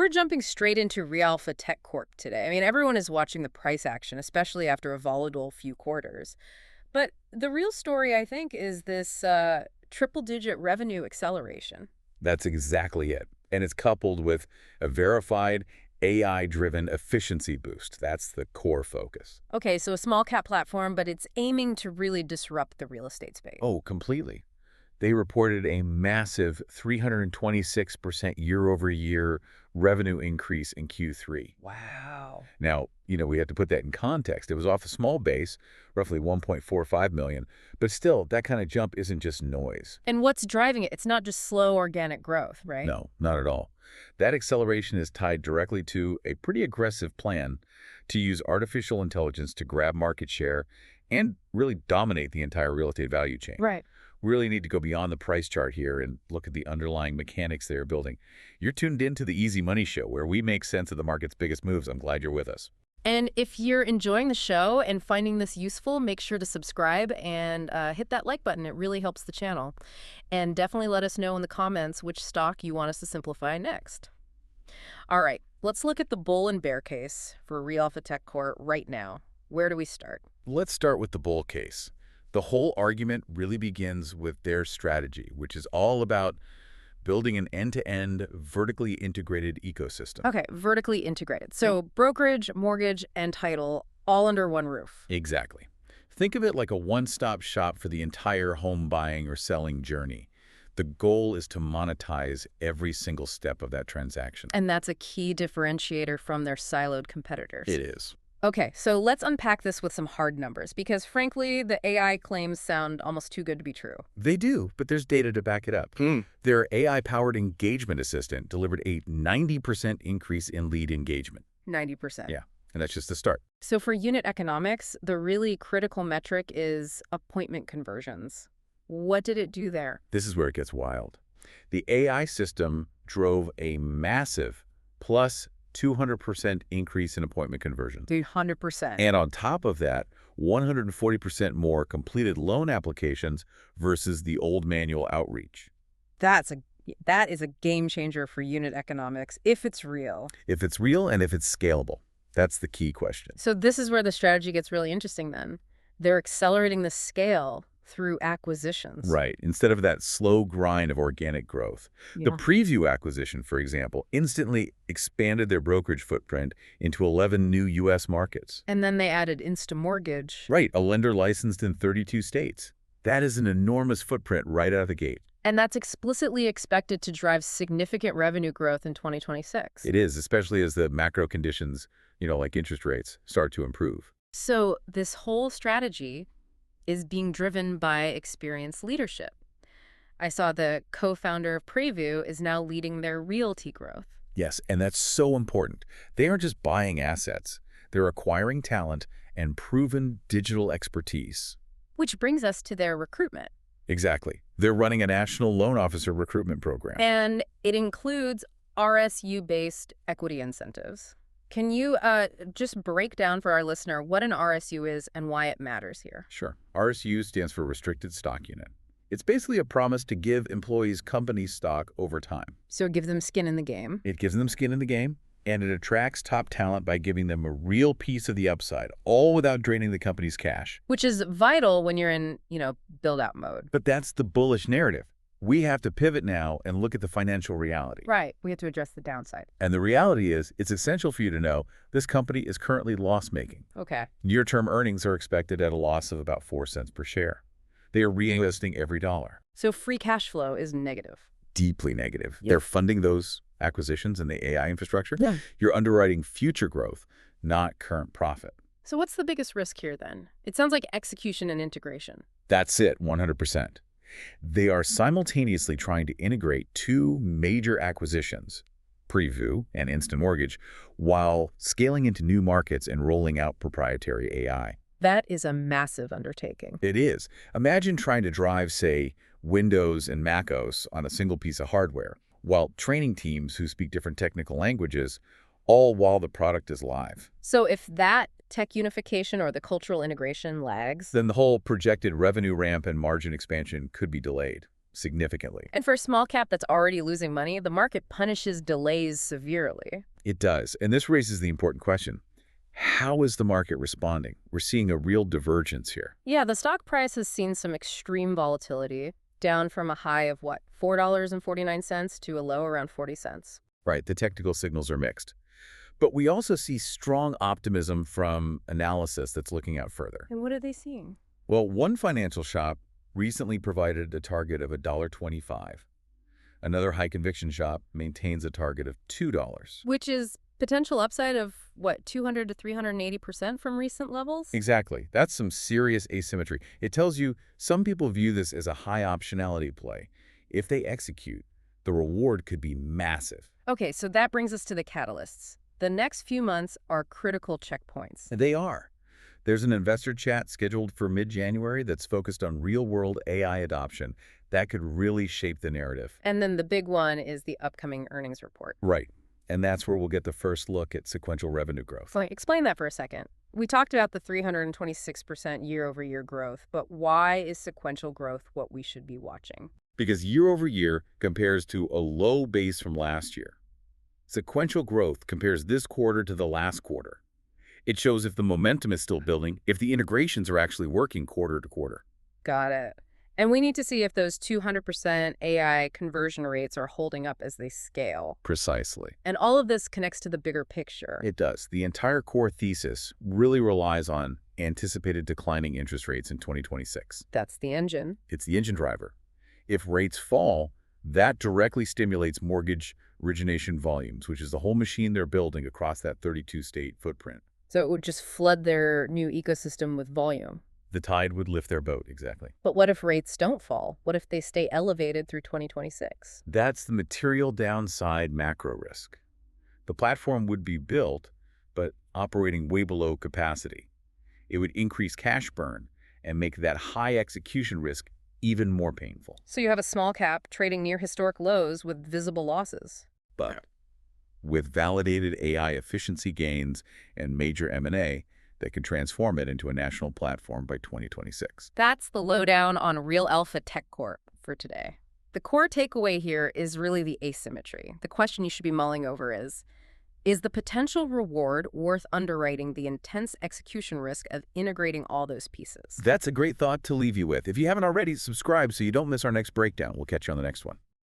we're jumping straight into reAlpha Tech Corp today. I mean, everyone is watching the price action, especially after a volatile few quarters. But the real story, I think, is this triple-digit revenue acceleration. That's exactly it. And it's coupled with a verified AI-driven efficiency boost. That's the core focus. Okay, so a small cap platform, but it's aiming to really disrupt the real estate space. Oh, completely. They reported a massive 326% year-over-year revenue increase in Q3. Wow. Now, we have to put that in context. It was off a small base, roughly 1.45 million, but still, that kind of jump isn't just noise. And what's driving it? It's not just slow organic growth, right? No, not at all. That acceleration is tied directly to a pretty aggressive plan to use artificial intelligence to grab market share and really dominate the entire real estate value chain. Right. We really need to go beyond the price chart here and look at the underlying mechanics they are building. You're tuned into the Easy Money Show, where we make sense of the market's biggest moves. I'm glad you're with us. And if you're enjoying the show and finding this useful, make sure to subscribe and hit that like button. It really helps the channel. And definitely let us know in the comments which stock you want us to simplify next. All right, let's look at the bull and bear case for reAlpha Tech Corp right now. Where do we start? Let's start with the bull case. The whole argument really begins with their strategy, which is all about building an end-to-end vertically integrated ecosystem. Okay, vertically integrated. So brokerage, mortgage, and title all under one roof. Exactly. Think of it like a one-stop shop for the entire home buying or selling journey. The goal is to monetize every single step of that transaction. And that's a key differentiator from their siloed competitors. It is. Okay, so let's unpack this with some hard numbers, because frankly, the AI claims sound almost too good to be true. They do, but there's data to back it up. Their AI-powered engagement assistant delivered a 90% increase in lead engagement. 90%. Yeah, and that's just the start. So for unit economics, the really critical metric is appointment conversions. What did it do there? This is where it gets wild. The AI system drove a massive plus 200% increase in appointment conversions. 100%. And on top of that, 140% more completed loan applications versus the old manual outreach. That is a game changer for unit economics, if it's real. If it's real and if it's scalable. That's the key question. So this is where the strategy gets really interesting then. They're accelerating the scale through acquisitions. Right, instead of that slow grind of organic growth. Yeah. The Preview acquisition, for example, instantly expanded their brokerage footprint into 11 new U.S. markets. And then they added InstaMortgage. Right, a lender licensed in 32 states. That is an enormous footprint right out of the gate. And that's explicitly expected to drive significant revenue growth in 2026. It is, especially as the macro conditions, like interest rates, start to improve. So this whole strategy is being driven by experienced leadership. I saw the co-founder of Preview is now leading their realty growth. Yes, and that's so important. They aren't just buying assets. They're acquiring talent and proven digital expertise. Which brings us to their recruitment. Exactly. They're running a national loan officer recruitment program. And it includes RSU-based equity incentives. Can you just break down for our listener what an RSU is and why it matters here? Sure. RSU stands for Restricted Stock Unit. It's basically a promise to give employees company stock over time. So give them skin in the game. It gives them skin in the game, and it attracts top talent by giving them a real piece of the upside, all without draining the company's cash. Which is vital when you're in, build-out mode. But that's the bullish narrative. We have to pivot now and look at the financial reality. Right. We have to address the downside. And the reality is, it's essential for you to know this company is currently loss-making. Okay. Near-term earnings are expected at a loss of about 4 cents per share. They are reinvesting every dollar. So free cash flow is negative. Deeply negative. Yep. They're funding those acquisitions and the AI infrastructure. Yeah. You're underwriting future growth, not current profit. So what's the biggest risk here then? It sounds like execution and integration. That's it, 100%. They are simultaneously trying to integrate two major acquisitions, Preview and InstaMortgage, while scaling into new markets and rolling out proprietary AI. That is a massive undertaking. It is. Imagine trying to drive, say, Windows and macOS on a single piece of hardware, while training teams who speak different technical languages, all while the product is live. So if that tech unification or the cultural integration lags, Then the whole projected revenue ramp and margin expansion could be delayed. significantly. And for a small cap that's already losing money, the market punishes delays severely. It does, and this raises the important question. How is the market responding? We're seeing a real divergence here. Yeah, the stock price has seen some extreme volatility, down from a high of, what, $4.49 to a low around 40 cents. Right, the technical signals are mixed. But we also see strong optimism from analysis that's looking out further. And what are they seeing? Well, one financial shop recently provided a target of $1.25. Another high-conviction shop maintains a target of $2. Which is potential upside of, what, 200 to 380% from recent levels? Exactly. That's some serious asymmetry. It tells you some people view this as a high optionality play. If they execute, the reward could be massive. Okay, so that brings us to the catalysts. The next few months are critical checkpoints. They are. There's an investor chat scheduled for mid-January that's focused on real-world AI adoption. That could really shape the narrative. And then the big one is the upcoming earnings report. Right. And that's where we'll get the first look at sequential revenue growth. Wait, explain that for a second. We talked about the 326% year-over-year growth, but why is sequential growth what we should be watching? Because year-over-year compares to a low base from last year. Sequential growth compares this quarter to the last quarter. It shows if the momentum is still building, if the integrations are actually working quarter to quarter. Got it. And we need to see if those 200% AI conversion rates are holding up as they scale. Precisely. And all of this connects to the bigger picture. It does. The entire core thesis really relies on anticipated declining interest rates in 2026. That's the engine. It's the engine driver. If rates fall, that directly stimulates mortgage origination volumes, which is the whole machine they're building across that 32-state footprint. So it would just flood their new ecosystem with volume. The tide would lift their boat, exactly. But what if rates don't fall? What if they stay elevated through 2026? That's the material downside macro risk. The platform would be built, but operating way below capacity. It would increase cash burn and make that high execution risk even more painful. So you have a small cap trading near historic lows with visible losses. But with validated AI efficiency gains and major M&A that could transform it into a national platform by 2026. That's the lowdown on reAlpha Tech Corp for today. The core takeaway here is really the asymmetry. The question you should be mulling over is the potential reward worth underwriting the intense execution risk of integrating all those pieces? That's a great thought to leave you with. If you haven't already, subscribe so you don't miss our next breakdown. We'll catch you on the next one.